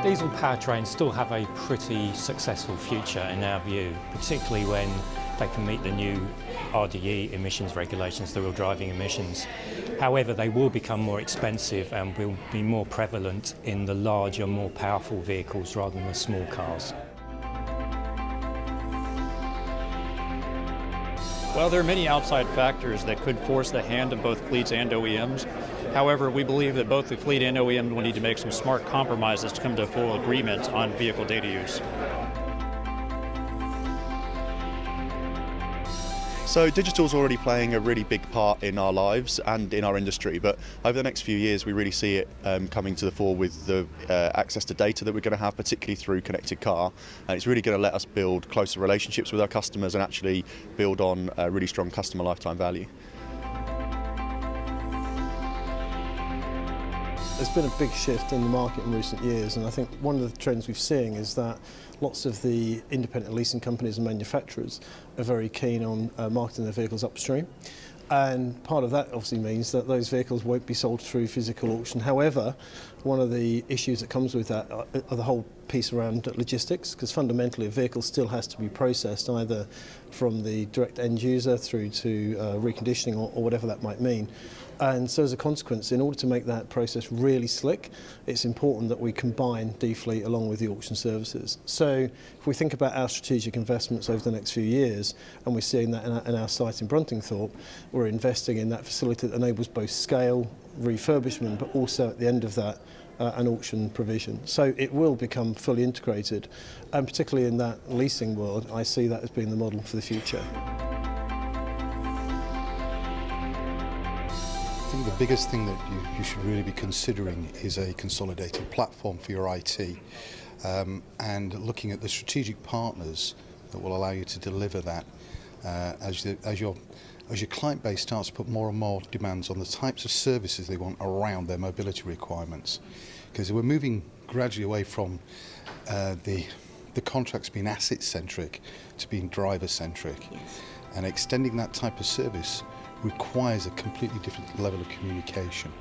Diesel powertrains still have a pretty successful future in our view, particularly when they can meet the new RDE emissions regulations, the real driving emissions. However, they will become more expensive and will be more prevalent in the larger, more powerful vehicles rather than the small cars. Well, there are many outside factors that could force the hand of both fleets and OEMs. However, we believe that both the fleet and OEM will need to make some smart compromises to come to a full agreement on vehicle data use. So digital's already playing a really big part in our lives and in our industry, but over the next few years we really see it coming to the fore with the access to data that we're going to have, particularly through connected car, and it's really going to let us build closer relationships with our customers and actually build on a really strong customer lifetime value. There's been a big shift in the market in recent years, and I think one of the trends we've seen is that lots of the independent leasing companies and manufacturers are very keen on marketing their vehicles upstream. And part of that obviously means that those vehicles won't be sold through physical auction. However, one of the issues that comes with that are the whole piece around logistics, because fundamentally a vehicle still has to be processed either from the direct end user through to reconditioning or whatever that might mean. And so as a consequence, in order to make that process really slick, it's important that we combine D-Fleet along with the auction services. So if we think about our strategic investments over the next few years, and we're seeing that in our site in Bruntingthorpe, we're investing in that facility that enables both scale, refurbishment, but also at the end of that, an auction provision. So it will become fully integrated, and particularly in that leasing world, I see that as being the model for the future. I think the biggest thing that you should really be considering is a consolidated platform for your IT, and looking at the strategic partners that will allow you to deliver that as your client base starts to put more and more demands on the types of services they want around their mobility requirements. Because we're moving gradually away from the contracts being asset-centric to being driver-centric. Yes. And extending that type of service requires a completely different level of communication.